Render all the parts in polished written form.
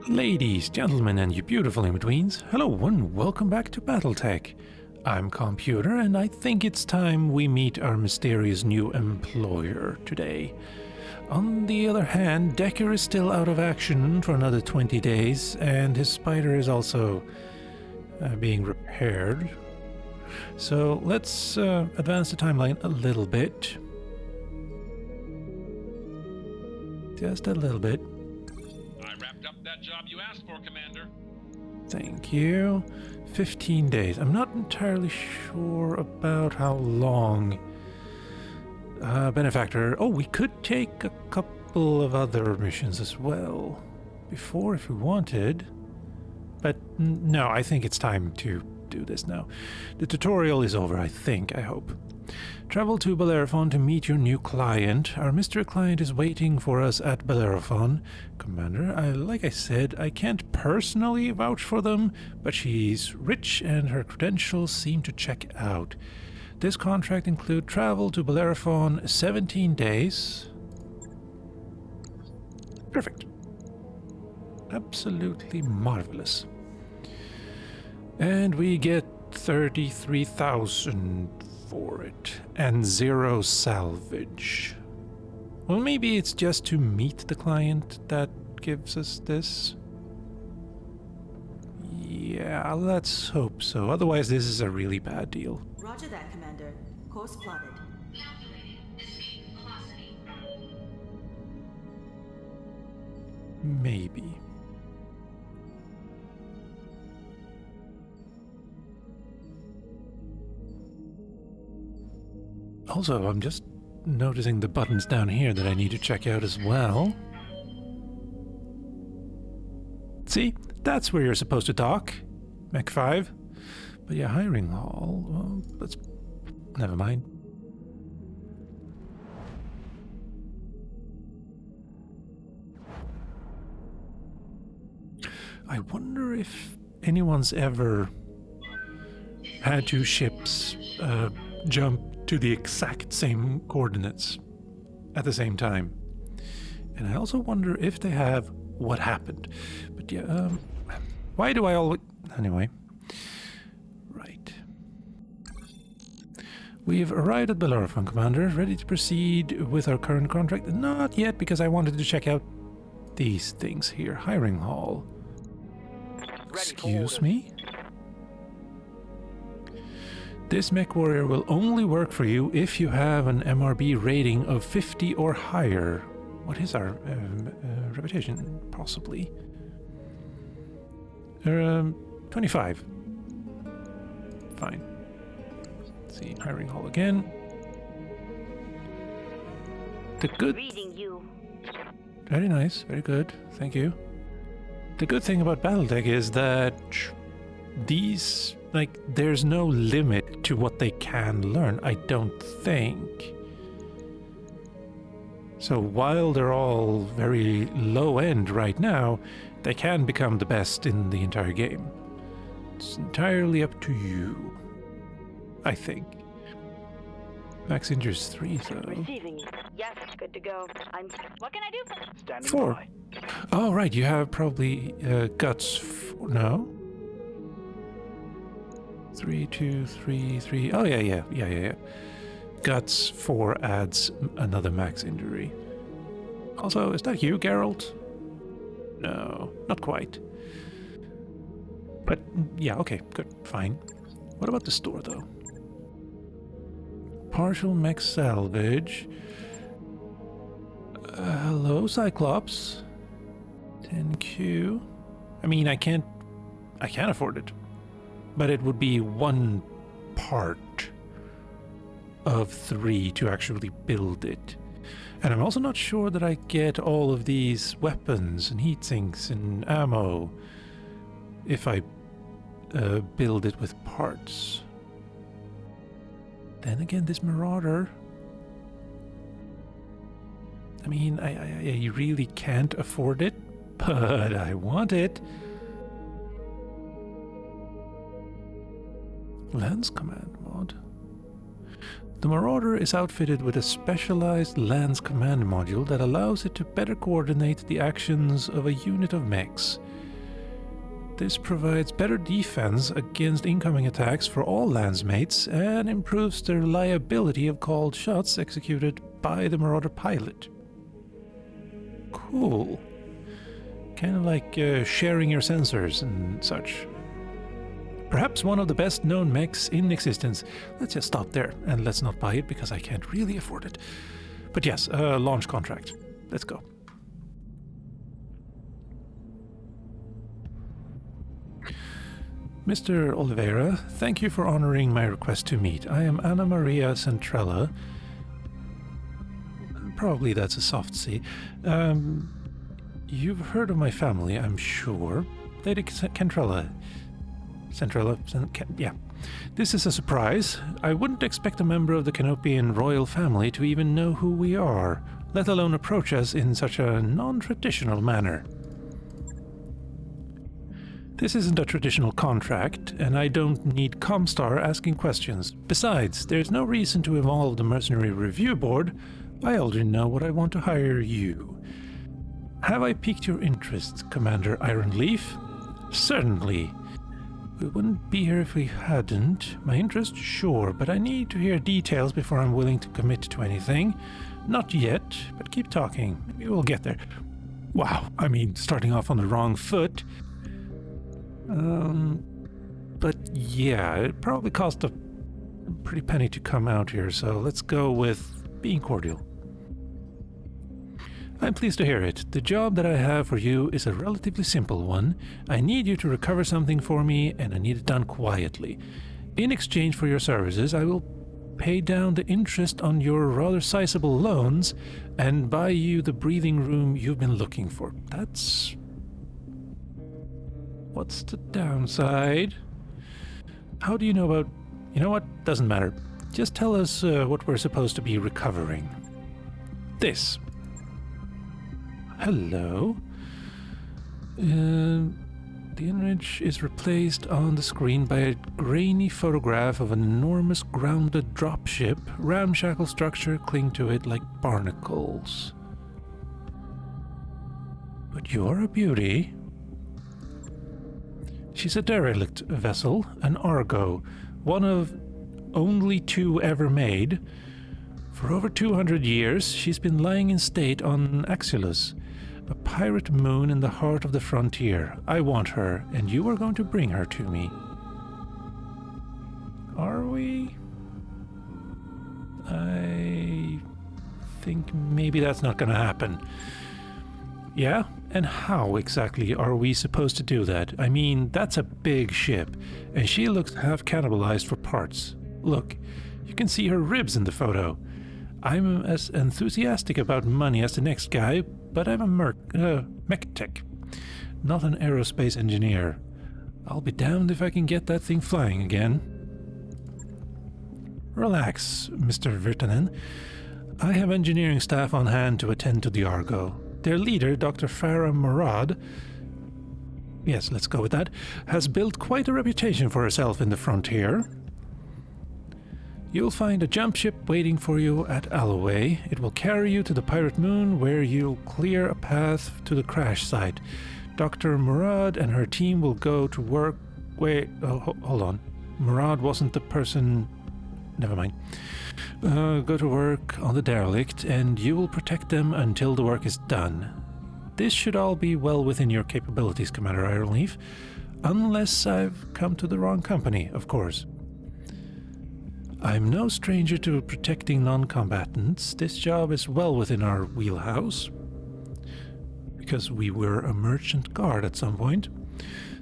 Ladies, gentlemen, and you beautiful in-betweens, hello and welcome back to BattleTech. I'm Calmputer, and I think it's time we meet our mysterious new employer today. On the other hand, Decker is still out of action for another 20 days, and his spider is also being repaired. So let's advance the timeline a little bit. Just a little bit. I wrapped up that job you asked for, Commander. Thank you. 15 days. I'm not entirely sure about how long. Benefactor. Oh, we could take a couple of other missions as well before if we wanted. But no, I think it's time to do this now. The tutorial is over, I think, I hope. Travel to Bellerophon to meet your new client. Our mystery client is waiting for us at Bellerophon. Commander, like I said, I can't personally vouch for them, but she's rich and her credentials seem to check out. This contract includes travel to Bellerophon 17 days. Perfect. Absolutely marvelous. And we get 33,000 for it, and 0 salvage. Well, maybe it's just to meet the client that gives us this. Yeah, let's hope so. Otherwise, this is a really bad deal. Roger that, Commander. Course plotted. Calculating escape velocity. Maybe. Also, I'm just noticing the buttons down here that I need to check out as well. See? That's where you're supposed to dock. Mech 5. But yeah, hiring hall. Well, let's... Never mind. I wonder if anyone's ever had two ships jump to the exact same coordinates at the same time. And I also wonder if they have what happened. But yeah, why do I always... Anyway. Right. We've arrived at Bellerophon, Commander. Ready to proceed with our current contract? Not yet, because I wanted to check out these things here. Hiring hall. Excuse me? This MechWarrior will only work for you if you have an MRB rating of 50 or higher. What is our reputation? Possibly. 25. Fine. Let's see, hiring hall again. The good... Reading you. Very nice, very good, thank you. The good thing about BattleTech is that these... Like, there's no limit to what they can learn, I don't think. So while they're all very low end right now, they can become the best in the entire game. It's entirely up to you, I think. Max injures 3, though. Receiving you. Yes, good to go. What can I do for Standing 4. by. Oh, right, you have probably guts 4, no? 3, 2, 3, 3. Oh, yeah. Guts 4 adds another max injury. Also, is that you, Geralt? No, not quite. But, yeah, okay, good, fine. What about the store, though? Partial mech salvage. Hello, Cyclops. 10Q. I mean, I can't afford it. But it would be one part of 3 to actually build it. And I'm also not sure that I get all of these weapons and heat sinks and ammo if I build it with parts. Then again, this Marauder... I mean, I really can't afford it, but I want it. Lance command mod. The Marauder is outfitted with a specialized Lance command module that allows it to better coordinate the actions of a unit of mechs. This provides better defense against incoming attacks for all Lance mates and improves the reliability of called shots executed by the Marauder pilot. Cool. Kind of like sharing your sensors and such. Perhaps one of the best known mechs in existence. Let's just stop there and let's not buy it because I can't really afford it. But yes, launch contract. Let's go. Mr. Oliveira, thank you for honoring my request to meet. I am Anna Maria Centrella. Probably that's a soft C. You've heard of my family, I'm sure. Lady Centrella. Yeah. This is a surprise. I wouldn't expect a member of the Canopian royal family to even know who we are, let alone approach us in such a non-traditional manner. This isn't a traditional contract, and I don't need Comstar asking questions. Besides, there's no reason to involve the Mercenary Review Board. I already know what I want to hire you. Have I piqued your interest, Commander Ironleaf? Certainly. We wouldn't be here if we hadn't. My interest, sure, but I need to hear details before I'm willing to commit to anything. Not yet, but keep talking. Maybe we'll get there. Wow, I mean, starting off on the wrong foot. But yeah, it probably cost a pretty penny to come out here, so let's go with being cordial. I'm pleased to hear it. The job that I have for you is a relatively simple one. I need you to recover something for me, and I need it done quietly. In exchange for your services, I will pay down the interest on your rather sizable loans and buy you the breathing room you've been looking for. That's... What's the downside? How do you know about... You know what? Doesn't matter. Just tell us what we're supposed to be recovering. This. Hello. The image is replaced on the screen by a grainy photograph of an enormous grounded dropship. Ramshackle structure cling to it like barnacles. But you're a beauty. She's a derelict vessel, an Argo, one of only 2 ever made. For over 200 years, she's been lying in state on Axilus, a pirate moon in the heart of the frontier. I want her, and you are going to bring her to me. Are we? I think maybe that's not going to happen. Yeah? And how exactly are we supposed to do that? I mean, that's a big ship, and she looks half cannibalized for parts. Look, you can see her ribs in the photo. I'm as enthusiastic about money as the next guy, but I'm a mech tech, not an aerospace engineer. I'll be damned if I can get that thing flying again. Relax, Mr. Virtanen. I have engineering staff on hand to attend to the Argo. Their leader, Dr. Farah Murad, yes, let's go with that, has built quite a reputation for herself in the frontier. You'll find a jump ship waiting for you at Alloway. It will carry you to the Pirate Moon, where you'll clear a path to the crash site. Dr. Murad and her team will go to work... Wait, hold on. Murad wasn't the person... Never mind. Go to work on the derelict, and you will protect them until the work is done. This should all be well within your capabilities, Commander Ironleaf. Unless I've come to the wrong company, of course. I'm no stranger to protecting non-combatants. This job is well within our wheelhouse, because we were a merchant guard at some point.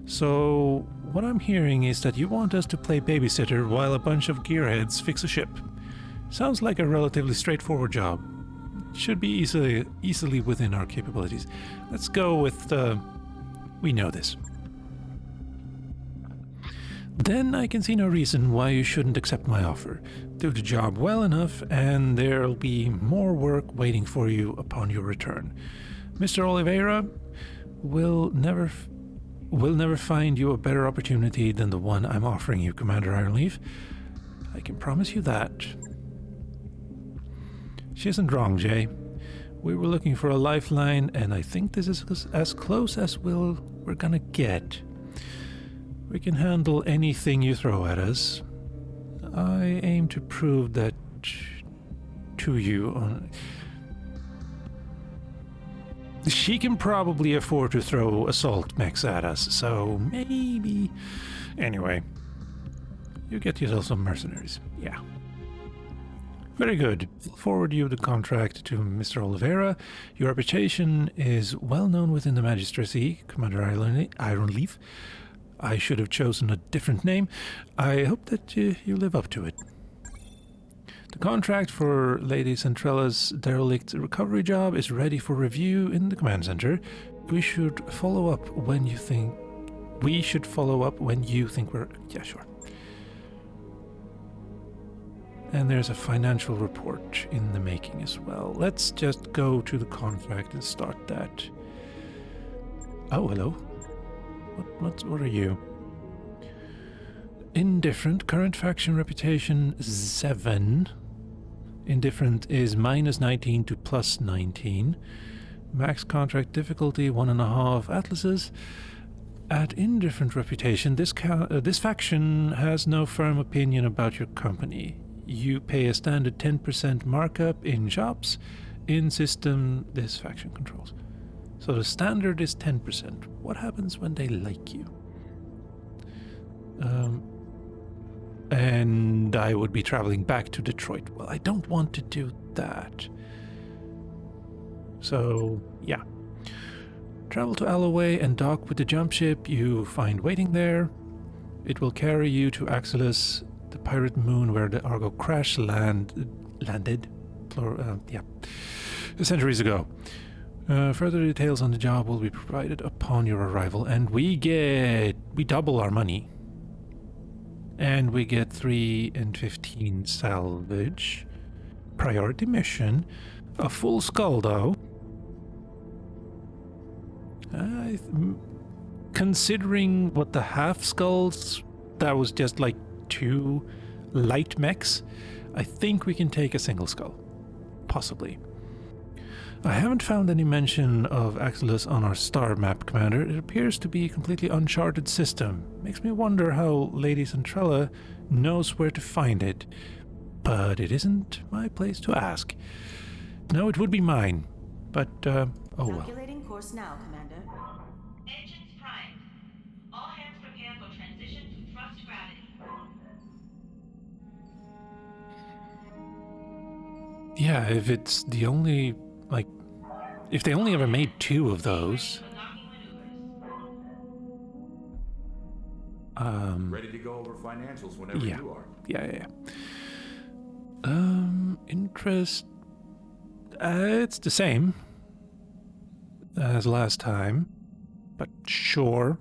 So, what I'm hearing is that you want us to play babysitter while a bunch of gearheads fix a ship. Sounds like a relatively straightforward job. Should be easily within our capabilities. Let's go with, we know this. Then I can see no reason why you shouldn't accept my offer. Do the job well enough, and there'll be more work waiting for you upon your return. Mr. Oliveira will never find you a better opportunity than the one I'm offering you, Commander Ironleaf. I can promise you that. She isn't wrong, Jay. We were looking for a lifeline, and I think this is as close as we're gonna get. We can handle anything you throw at us. I aim to prove that to you. She can probably afford to throw assault mechs at us, so maybe... Anyway, you get yourself some mercenaries. Yeah. Very good. I'll forward you the contract to Mr. Oliveira. Your reputation is well known within the magistracy, Commander Ironleaf. I should have chosen a different name. I hope that you live up to it. The contract for Lady Centrella's derelict recovery job is ready for review in the command center. We should follow up when you think... We should follow up when you think we're... Yeah, sure. And there's a financial report in the making as well. Let's just go to the contract and start that. Oh, hello. What are you? Indifferent. Current faction reputation 7. Indifferent is -19 to +19. Max contract difficulty 1.5 atlases. At indifferent reputation, this faction has no firm opinion about your company. You pay a standard 10% markup in shops. In system, this faction controls. So the standard is 10%. What happens when they like you? And I would be traveling back to Detroit. Well, I don't want to do that. So, yeah. Travel to Alloway and dock with the jump ship you find waiting there. It will carry you to Axelis, the pirate moon where the Argo crash landed. Centuries ago. Further details on the job will be provided upon your arrival, and we double our money. And we get 3 and 15 salvage. Priority mission. A full skull, though. Considering what the half skulls, that was just like 2 light mechs, I think we can take a single skull. Possibly. I haven't found any mention of Axelis on our star map, Commander. It appears to be a completely uncharted system. Makes me wonder how Lady Centrella knows where to find it. But it isn't my place to ask. No, it would be mine. But, oh well. Calculating course now, Commander. Engines primed. All hands prepare for transition to thrust gravity. Yeah, if it's the only... Like, if they only ever made 2 of those. Ready to go over financials whenever you are. Yeah. Interest. It's the same as last time, but sure.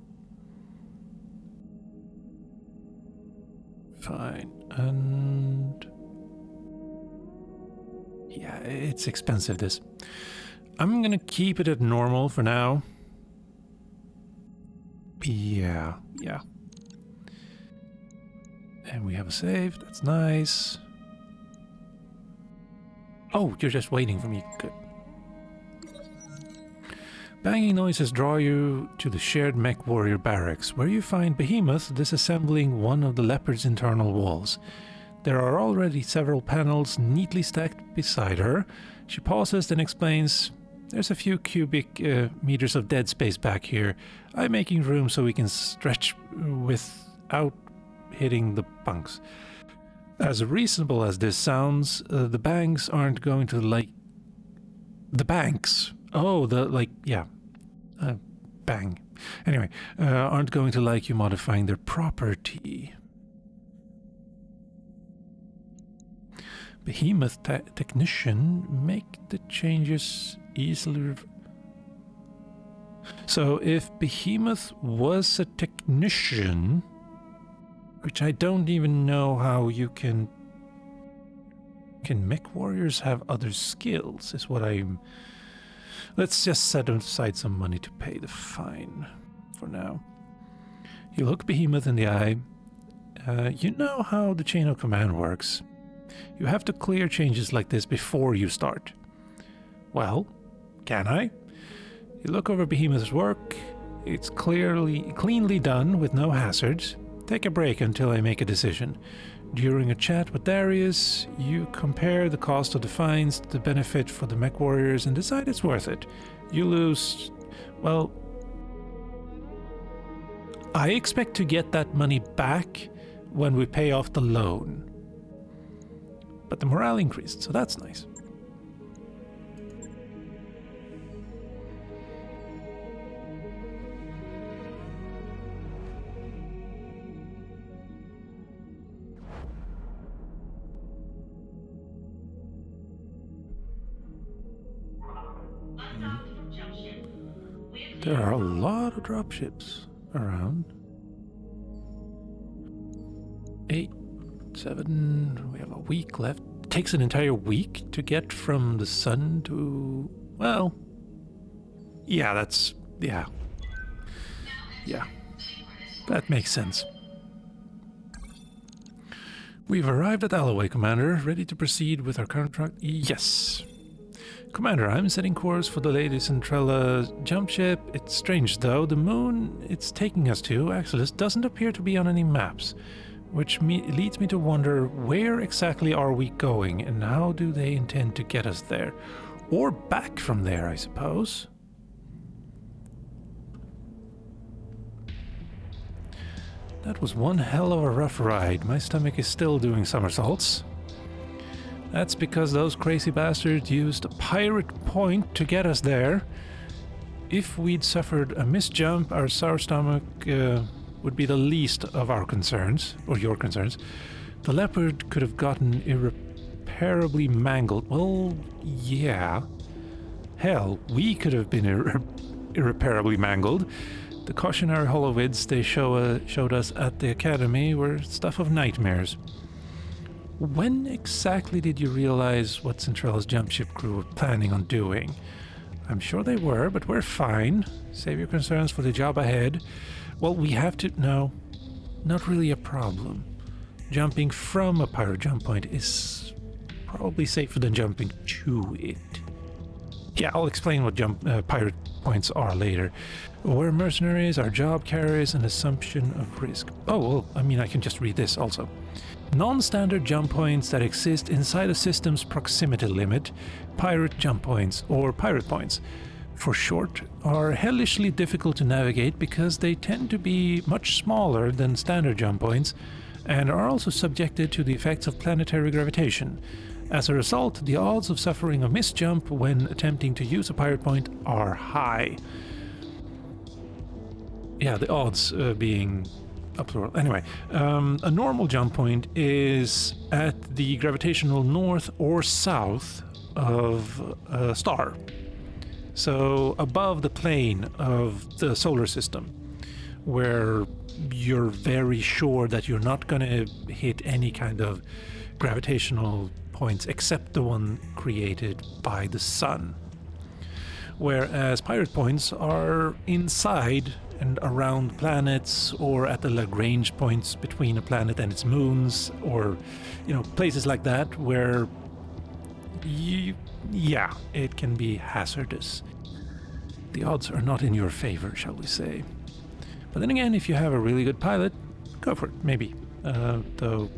Fine. And yeah, it's expensive, this. I'm gonna keep it at normal for now. Yeah. And we have a save, that's nice. Oh, you're just waiting for me, good. Banging noises draw you to the shared MechWarrior barracks, where you find Behemoth disassembling one of the Leopard's internal walls. There are already several panels neatly stacked beside her. She pauses, then explains, "There's a few cubic meters of dead space back here. I'm making room so we can stretch without hitting the bunks." As reasonable as this sounds, the banks aren't going to like... The banks? Oh, bang. Anyway, aren't going to like you modifying their property. Behemoth technician, make the changes easily. So if Behemoth was a technician, which I don't even know how you can MechWarriors have other skills, is what I'm... Let's just set aside some money to pay the fine for now. You look Behemoth in the eye. You know how the chain of command works. You have to clear changes like this before you start. Well, can I? You look over Behemoth's work. It's cleanly done with no hazards. Take a break until I make a decision. During a chat with Darius, you compare the cost of the fines to the benefit for the MechWarriors and decide it's worth it. You lose... well... I expect to get that money back when we pay off the loan. But the morale increased, so that's nice. There are a lot of dropships around. 8, 7, we have a week left. It takes an entire week to get from the sun to... well... yeah, that's... yeah. Yeah. That makes sense. We've arrived at Alloway, Commander. Ready to proceed with our contract? Yes. Commander, I'm setting course for the latest Centrella jump ship. It's strange, though. The moon it's taking us to, Axelis, doesn't appear to be on any maps, which leads me to wonder where exactly are we going, and how do they intend to get us there? Or back from there, I suppose. That was one hell of a rough ride. My stomach is still doing somersaults. That's because those crazy bastards used a pirate point to get us there. If we'd suffered a misjump, our sour stomach would be the least of our concerns, or your concerns. The Leopard could have gotten irreparably mangled. Well, yeah. Hell, we could have been irreparably mangled. The cautionary holovids they showed us at the Academy were stuff of nightmares. When exactly did you realize what Centrala's jump ship crew were planning on doing? I'm sure they were, but we're fine. Save your concerns for the job ahead. Well, we have to... no, not really a problem. Jumping from a pirate jump point is probably safer than jumping to it. Yeah, I'll explain what pirate points are later. We're mercenaries, our job carries an assumption of risk. Oh, well, I mean, I can just read this also. Non-standard jump points that exist inside a system's proximity limit, pirate jump points, or pirate points, for short, are hellishly difficult to navigate because they tend to be much smaller than standard jump points and are also subjected to the effects of planetary gravitation. As a result, the odds of suffering a misjump when attempting to use a pirate point are high. Yeah, the odds being... plural. Anyway, a normal jump point is at the gravitational north or south of a star. So above the plane of the solar system, where you're very sure that you're not going to hit any kind of gravitational points except the one created by the sun. Whereas pirate points are inside and around planets, or at the Lagrange points between a planet and its moons, or, you know, places like that where yeah, it can be hazardous. The odds are not in your favor, shall we say. But then again, if you have a really good pilot, go for it, maybe. Though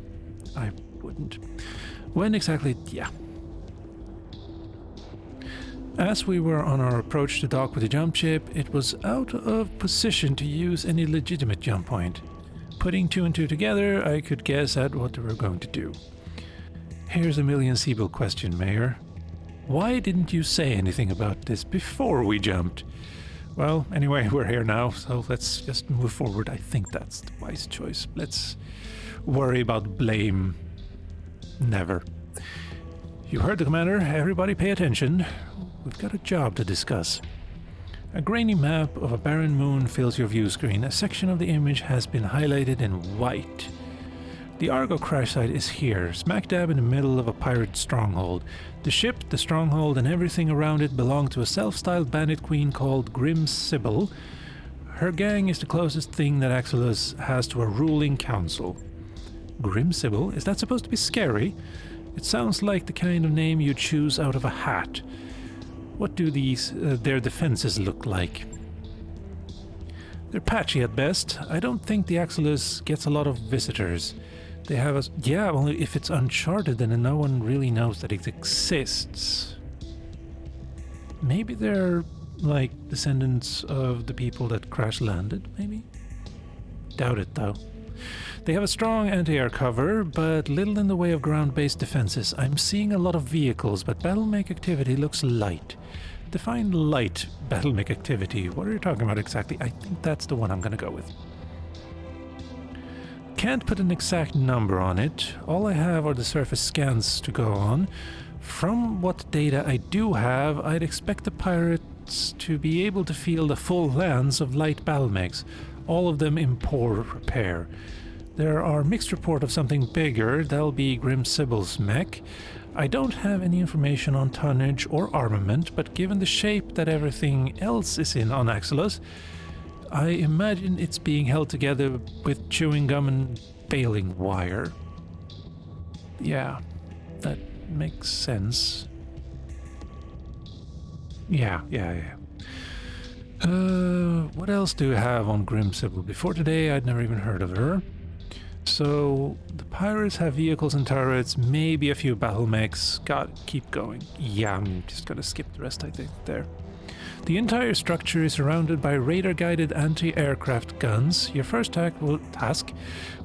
I wouldn't. When exactly? Yeah. As we were on our approach to dock with the jump ship, it was out of position to use any legitimate jump point. Putting two and two together, I could guess at what they were going to do. Here's a million Sibyl question, Mayor. Why didn't you say anything about this before we jumped? Well, anyway, we're here now, so let's just move forward. I think that's the wise choice. Let's worry about blame. Never. You heard the commander. Everybody pay attention. We've got a job to discuss. A grainy map of a barren moon fills your view screen. A section of the image has been highlighted in white. The Argo crash site is here, smack dab in the middle of a pirate stronghold. The ship, the stronghold, and everything around it belong to a self-styled bandit queen called Grim Sybil. Her gang is the closest thing that Axelis has to a ruling council. Grim Sybil? Is that supposed to be scary? It sounds like the kind of name you'd choose out of a hat. What do their defenses look like? They're patchy at best. I don't think the Axilus gets a lot of visitors. They have a... Yeah, only if it's uncharted then no one really knows that it exists. Maybe they're like descendants of the people that crash-landed, maybe? Doubt it, though. They have a strong anti-air cover, but little in the way of ground-based defenses. I'm seeing a lot of vehicles, but BattleMech activity looks light. Define light BattleMech activity. What are you talking about exactly? I think that's the one I'm gonna go with. Can't put an exact number on it. All I have are the surface scans to go on. From what data I do have, I'd expect the pirates to be able to feel the full lands of light battlemechs, all of them in poor repair. There are mixed report of something bigger. That'll be Grim Sibyl's mech. I don't have any information on tonnage or armament, but given the shape that everything else is in on Axilus, I imagine it's being held together with chewing gum and baling wire. Yeah, that makes sense. Yeah. What else do we have on Grim Sibyl? Before today, I'd never even heard of her. So, the pirates have vehicles and turrets, maybe a few battle mechs. Keep going. Yeah, I'm just gonna skip the rest, I think, there. The entire structure is surrounded by radar-guided anti-aircraft guns. Your first task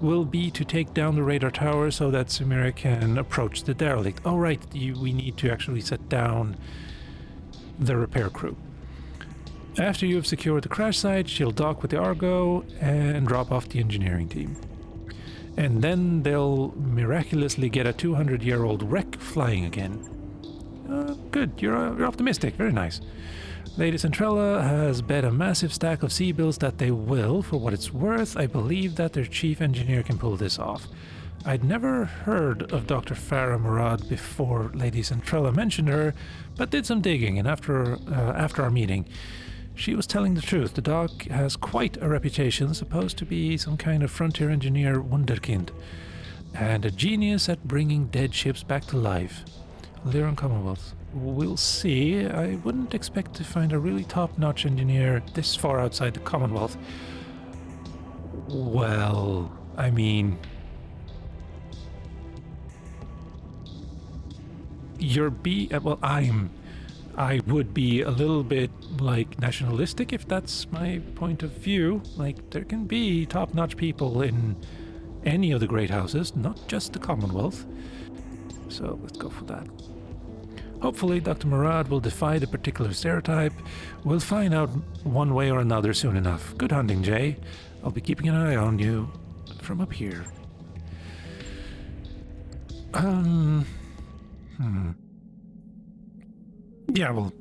will be to take down the radar tower so that Sumera can approach the derelict. Oh right, we need to actually set down the repair crew. After you have secured the crash site, she'll dock with the Argo and drop off the engineering team. And then they'll miraculously get a 200-year-old wreck flying again. Good, you're optimistic, very nice. Lady Centrella has bet a massive stack of C-bills that they will. For what it's worth, I believe that their chief engineer can pull this off. I'd never heard of Dr. Farah Murad before Lady Centrella mentioned her, but did some digging, and after our meeting, she was telling the truth. The doc has quite a reputation, supposed to be some kind of frontier engineer wunderkind, and a genius at bringing dead ships back to life. Lyran Commonwealth. We'll see. I wouldn't expect to find a really top-notch engineer this far outside the Commonwealth. Well, I mean... I would be a little bit, like, nationalistic if that's my point of view. Like, there can be top-notch people in any of the great houses, not just the Commonwealth. So, let's go for that. Hopefully, Dr. Murad will defy the particular stereotype. We'll find out one way or another soon enough. Good hunting, Jay. I'll be keeping an eye on you from up here. Yeah, well,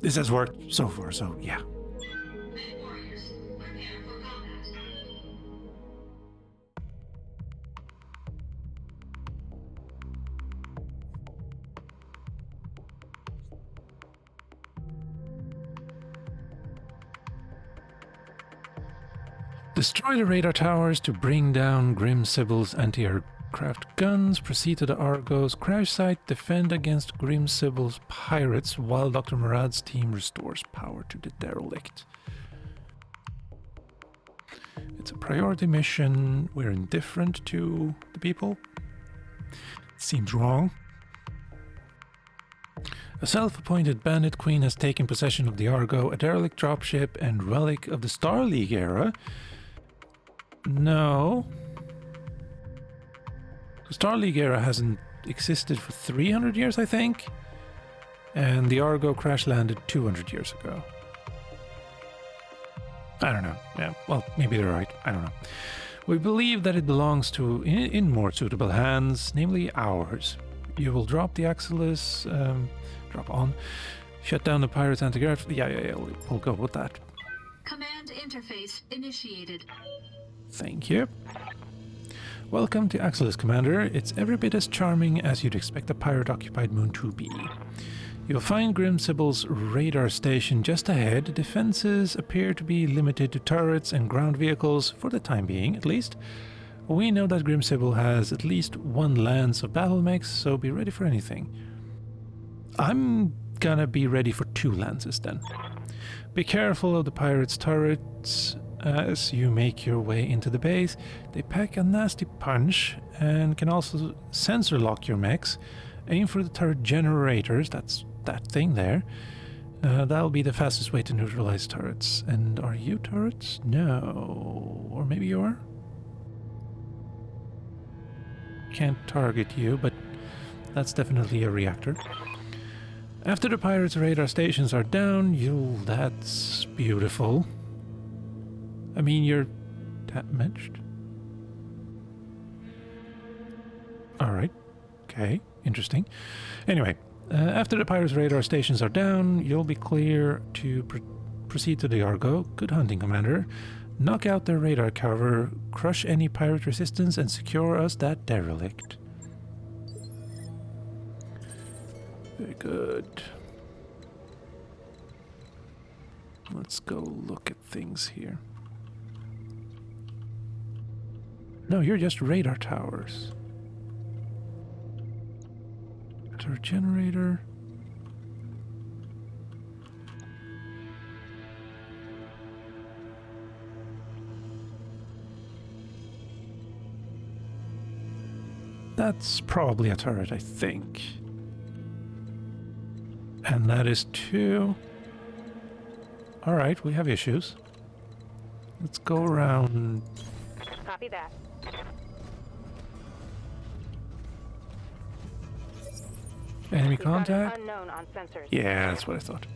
this has worked so far, so yeah. MechWarriors, prepare for combat. Destroy the radar towers to bring down Grim Sibyl's anti-aircraft guns. Proceed to the Argo's crash site. Defend against Grim Sibyl's pirates while Dr. Murad's team restores power to the derelict. It's a priority mission. We're indifferent to the people. Seems wrong. A self-appointed bandit queen has taken possession of the Argo, a derelict dropship and relic of the Star League era. No. The Star League era hasn't existed for 300 years, I think. And the Argo crash-landed 200 years ago. I don't know. Yeah, well, maybe they're right. I don't know. We believe that it belongs to in more suitable hands, namely ours. You will drop the Axilus, drop on, shut down the pirates' anti-grav. Yeah, we'll go with that. Command interface initiated. Thank you. Welcome to Axilus, Commander. It's every bit as charming as you'd expect a pirate-occupied moon to be. You'll find Grim Sibyl's radar station just ahead. Defenses appear to be limited to turrets and ground vehicles, for the time being, at least. We know that Grim Sybil has at least one lance of battle mechs, so be ready for anything. I'm gonna be ready for 2 lances then. Be careful of the pirates' turrets as you make your way into the base. They pack a nasty punch and can also sensor lock your mechs. Aim for the turret generators, that's that thing there. That'll be the fastest way to neutralize turrets. And are you turrets? No. Or maybe you are? Can't target you, but that's definitely a reactor. After the pirates' radar stations are down, that's beautiful. I mean, you're damaged. Alright. Okay, interesting. Anyway, after the pirates' radar stations are down, you'll be clear to proceed to the Argo. Good hunting, Commander. Knock out their radar cover, crush any pirate resistance, and secure us that derelict. Very good. Let's go look at things here. No, you're just radar towers. Turret generator. That's probably a turret, I think. And that is 2. Alright, we have issues. Let's go around. Copy that. Enemy We've got an contact? unknown on sensors. Yeah, that's what I thought.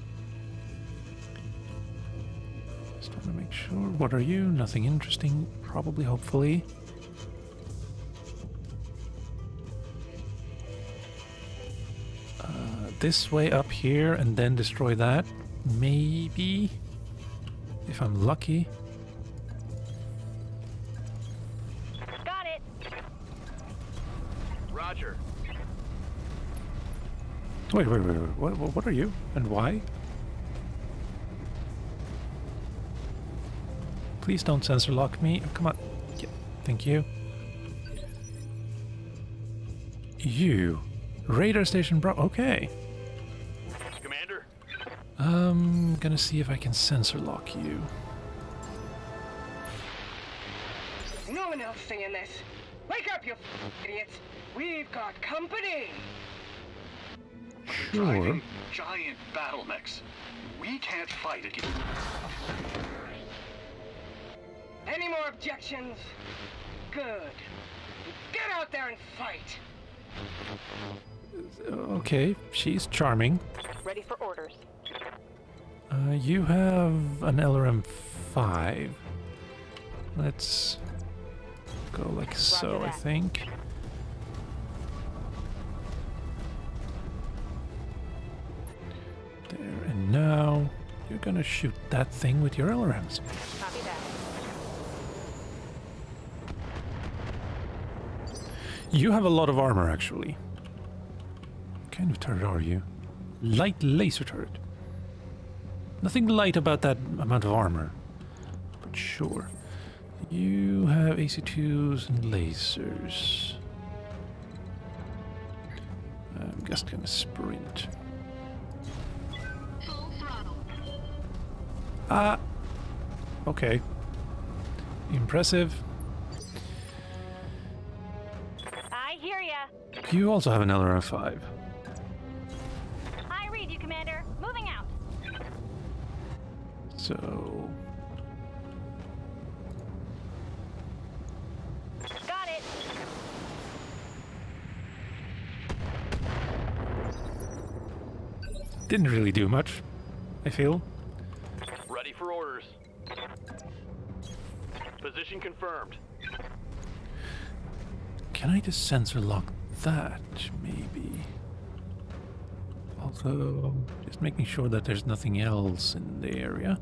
Just want to make sure. What are you? Nothing interesting, probably, hopefully. This way up here and then destroy that. Maybe. If I'm lucky. Got it. Roger. Wait. What are you? And why? Please don't sensor lock me. Oh, come on. Yeah, thank you. You. Radar station okay. Commander? I'm gonna see if I can sensor lock you. No one else saying this. Wake up, you idiots. We've got company. Sure. Driving giant battle mechs. We can't fight it. Any more objections? Good. Get out there and fight. Okay, she's charming. Ready for orders. You have an LRM-5. Let's go like so, I think. There, and now you're gonna shoot that thing with your LRMs. Copy that. You have a lot of armor, actually. What kind of turret are you? Light laser turret. Nothing light about that amount of armor. But sure. You have AC2s and lasers. I'm just gonna sprint. Full throttle. Ah! Okay. Impressive. I hear ya. You also have an LRM-5. I read you, Commander. Moving out. So... Got it. didn't really do much, I feel. Ready for orders. Position confirmed. Can I just sensor lock that, maybe? Also, just making sure that there's nothing else in the area.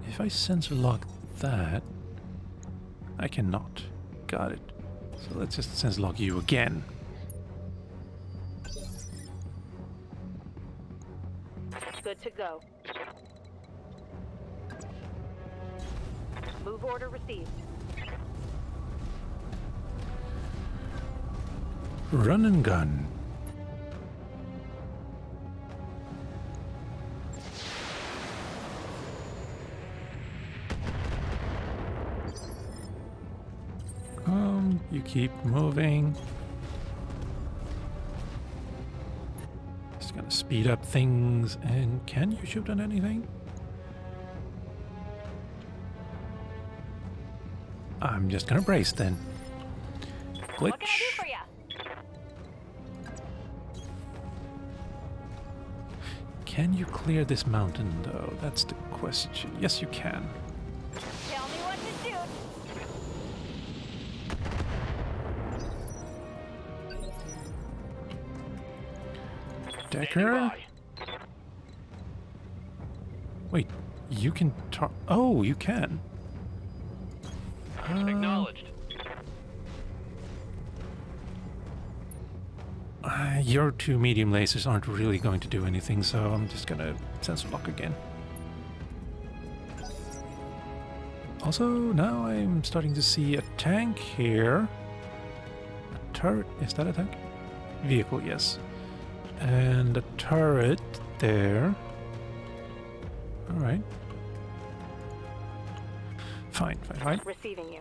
If I sensor lock that, I cannot. Got it. So let's just sensor lock you again. Good to go. Move order received. Run and gun. You keep moving. Just gonna speed up things. And can you shoot on anything? I'm just gonna brace then. Glitch. What can I do for you? Can you clear this mountain though? That's the question. Yes, you can. Tell me what to shoot. Decker? Wait, you can talk. Oh, you can. Acknowledged. Your two medium lasers aren't really going to do anything, so I'm just gonna sensor lock again. Also, now I'm starting to see a tank here. A turret, is that a tank? Vehicle, yes. And a turret there. Alright. Fine. Receiving you.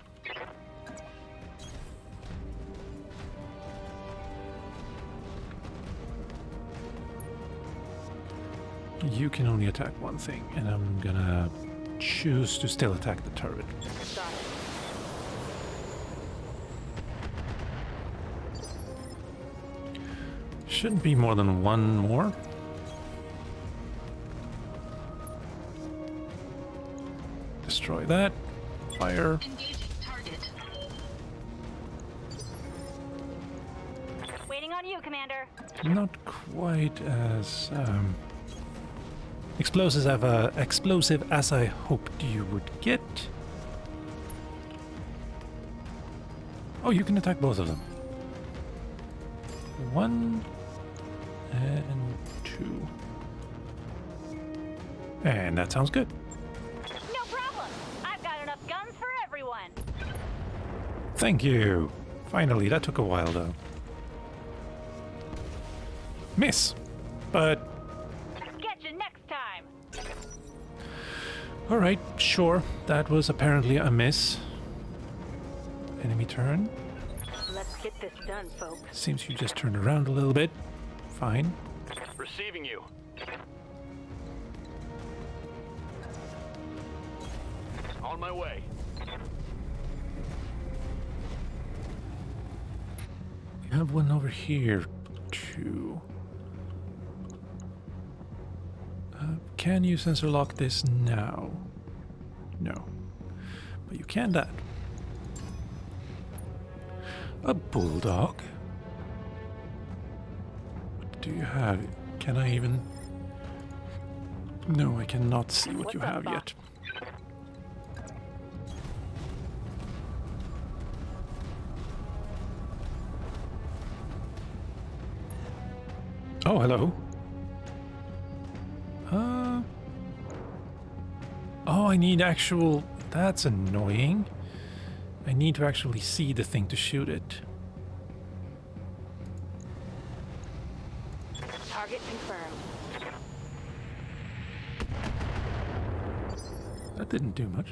You can only attack one thing, and I'm gonna choose to still attack the turret. Got it. Shouldn't be more than one more. Destroy that. Fire. Engaging target. Waiting on you, Commander. Not quite as explosive as I hoped you would get. Oh, you can attack both of them. 1 and 2. And that sounds good. No problem. I've got enough guns for everyone. Thank you. Finally, that took a while though. Miss. But Get you next time. alright, sure. That was apparently a miss. Enemy turn. Let's get this done, folks. Seems you just turned around a little bit. Fine. Receiving you. On my way. We have one over here too. Can you sensor lock this now? No. But you can that. A bulldog? What do you have? Can I even... No, I cannot see what What's you up, have Doc? yet. Oh, hello. Oh, I need actual... That's annoying. I need to actually see the thing to shoot it. Target confirmed. That didn't do much.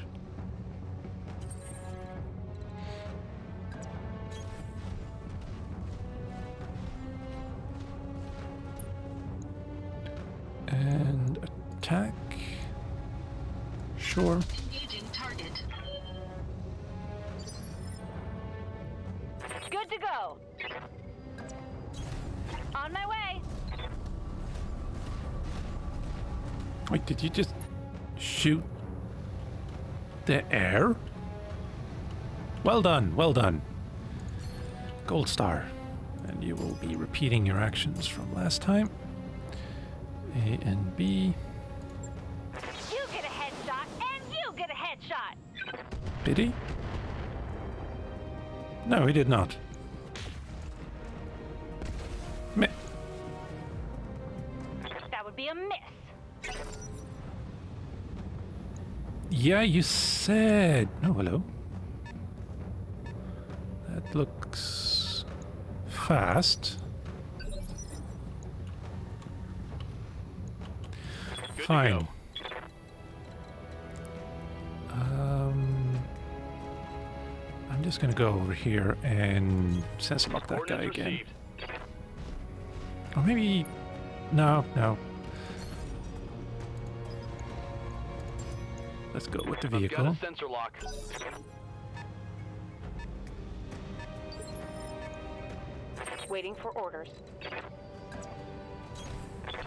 And attack. Sure. Engaging target. Good to go. On my way. Wait, did you just shoot the air? Well done, well done. Gold star. And you will be repeating your actions from last time. A and B. You get a headshot, and you get a headshot. Did he? No, he did not. Meh. That would be a miss. Yeah, you said... Oh, hello. That looks... fast. Good Fine. to go. I'm just gonna go over here and sensor lock that guy Coordinates again. received. Or maybe... No. Let's go with the I've got vehicle. a sensor lock. Waiting for orders.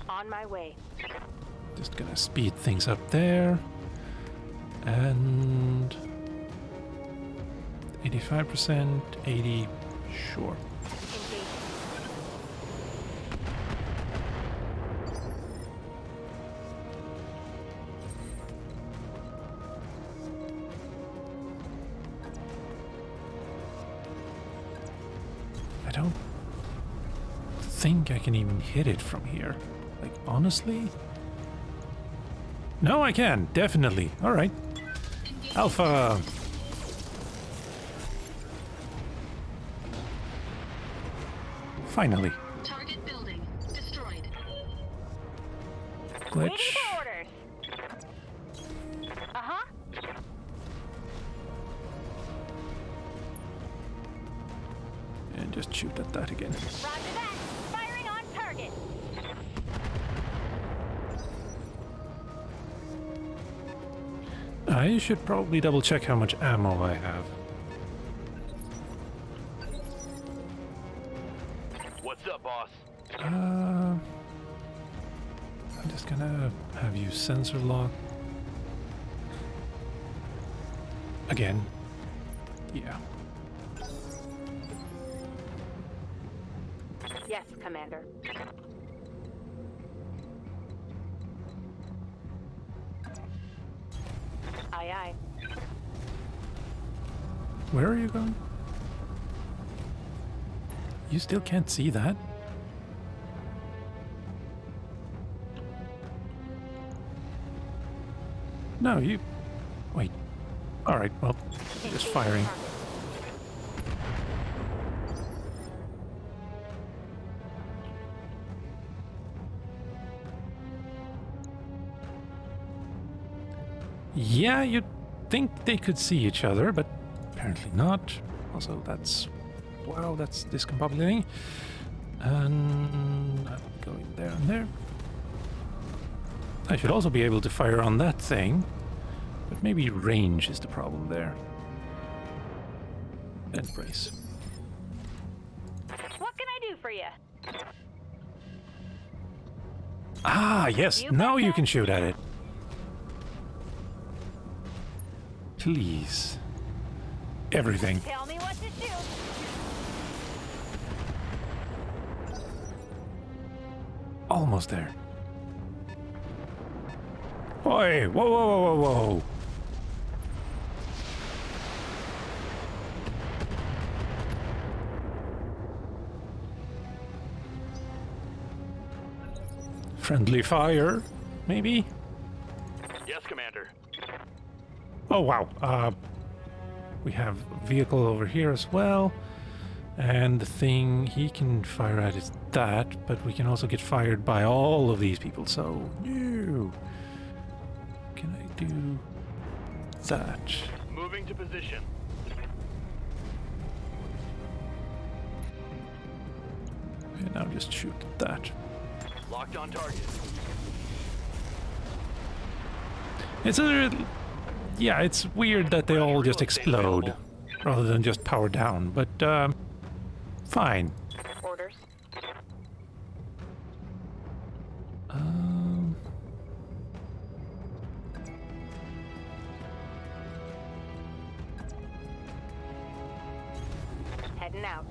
On my way. Just gonna speed things up there. And... 85%, 80, sure. Engage. I don't think I can even hit it from here. Like, honestly? No, I can. Definitely. Alright. Alpha! Finally. Target building destroyed. Glitch. Waiting for orders. Uh-huh. And just shoot at that again. Roger that. Firing on target. I should probably double check how much ammo I have. What's up, boss? I'm just gonna have you sensor lock. Again. Yeah. Yes, Commander. Aye, aye. Where are you going? You still can't see that? No, you... Wait. Alright, well, just firing. Yeah, you'd think they could see each other, but apparently not. Also, that's... Well, that's discombobulating. And I'm going there and there. I should also be able to fire on that thing, but maybe range is the problem there. And brace. What can I do for you? Ah, yes, You now you betcha. can shoot at it. Please. Everything. Tell me what to shoot. Almost there. Oi! Whoa, whoa, whoa, whoa, whoa! Friendly fire, maybe? Yes, Commander. Oh, wow. We have a vehicle over here as well. And the thing he can fire at is that, but we can also get fired by all of these people, so no. Can I do that? Moving to position. And now just shoot at that. Locked on target. It's a... Yeah, it's weird that they all just explode rather than just power down, but fine. Orders. Heading out.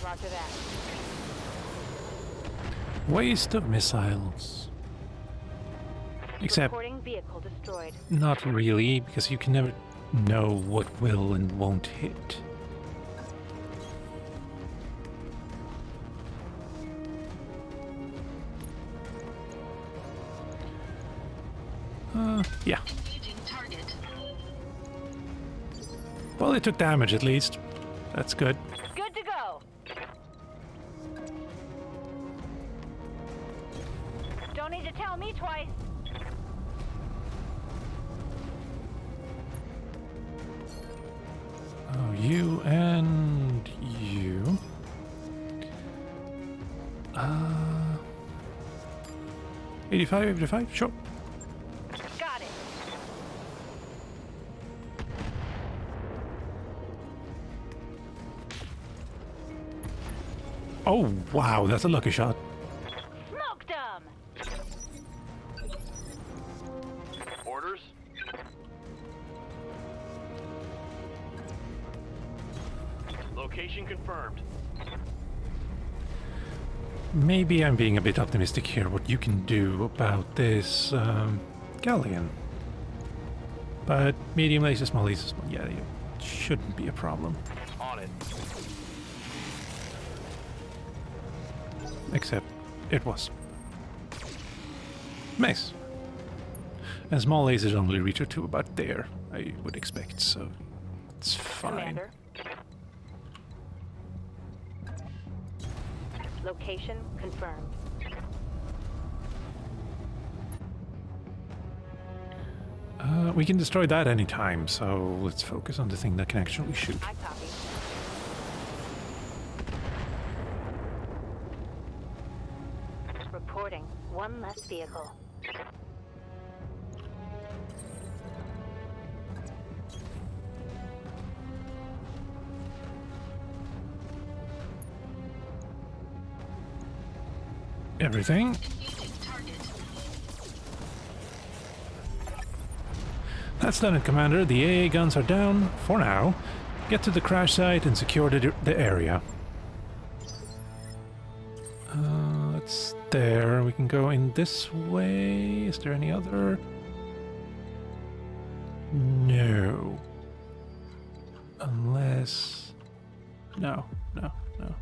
Roger that. Waste of missiles. Except Reporting vehicle destroyed. not really, because you can never know what will and won't hit. Yeah. Engaging target. Well, it took damage at least. That's good. Good to go. Don't need to tell me twice. Oh, you and you. 85, 85, sure. Got it. Oh, wow, that's a lucky shot. Smoked 'em. Orders? Location confirmed. Maybe I'm being a bit optimistic here, what you can do about this galleon. But medium laser, small laser, small, yeah, it shouldn't be a problem. On it. Except it was. Nice. And small lasers only reach her to about there, I would expect, so it's fine. Commander. Location confirmed. We can destroy that anytime, so let's focus on the thing that can actually shoot. I copy. Reporting. One less vehicle. Everything. Engaging target. That's done it, Commander. The AA guns are down, for now. Get to the crash site and secure the area. It's there. We can go in this way. Is there any other? No. Unless... No, no, no.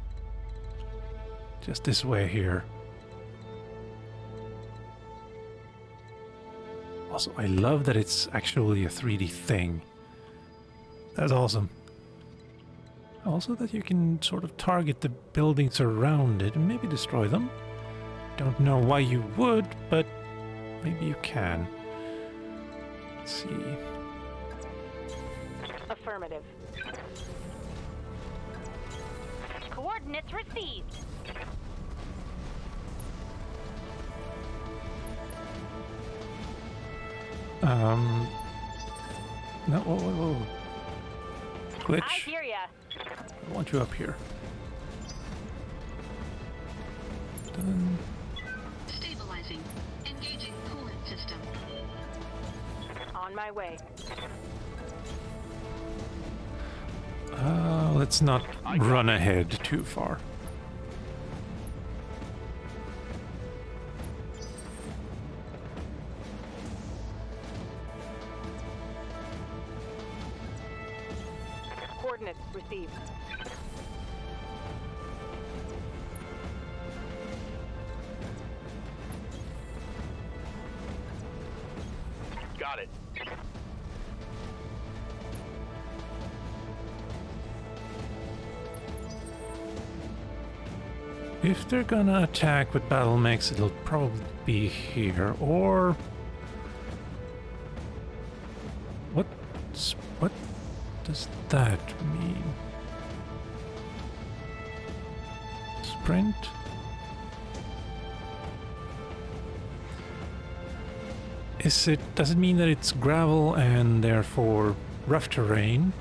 Just this way here. Also, I love that it's actually a 3D thing. That's awesome. Also that you can sort of target the buildings around it and maybe destroy them. Don't know why you would, but maybe you can. Let's see. Affirmative. Coordinates received. No, whoa, whoa, whoa. Glitch. I hear ya. I want you up here. Done. Stabilizing. Engaging coolant system. On my way. Let's not run ahead too far. Coordinates received. Got it. If they're gonna attack with battle mechs, it'll probably be here, or... What does that mean? Sprint? Does it mean that it's gravel and therefore rough terrain?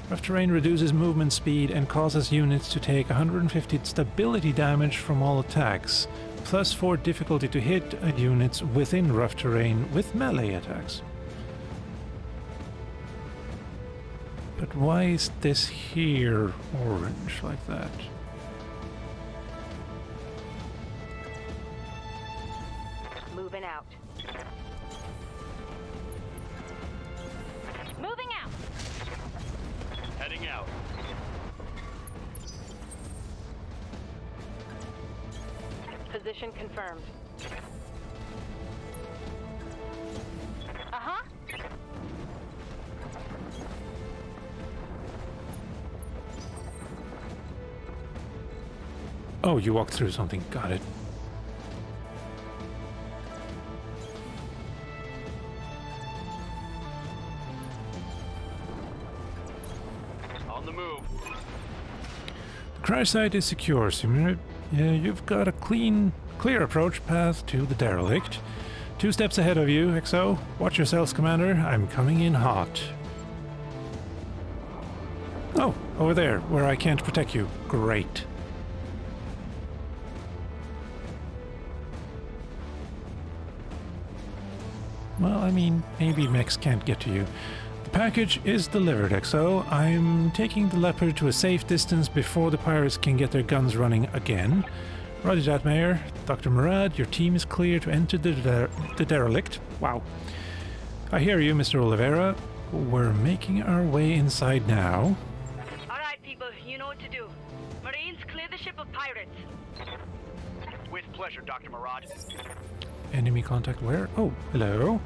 Rough terrain reduces movement speed and causes units to take 150 stability damage from all attacks, plus 4 difficulty to hit units within rough terrain with melee attacks. But why is this here orange like that? Moving out. Moving out. Heading out. Position confirmed. Oh, you walked through something. Got it. On the move. The crash site is secure, so you've got a clear approach path to the derelict. 2 steps ahead of you, XO. Watch yourselves, Commander. I'm coming in hot. Oh, over there, where I can't protect you. Great. Well, I mean, maybe Mechs can't get to you. The package is delivered, XO. I'm taking the Leopard to a safe distance before the pirates can get their guns running again. Roger that, Mayor. Dr. Murad, your team is clear to enter the derelict. Wow. I hear you, Mr. Oliveira. We're making our way inside now. All right, people, you know what to do. Marines, clear the ship of pirates. With pleasure, Dr. Murad. Enemy contact where? Oh, hello.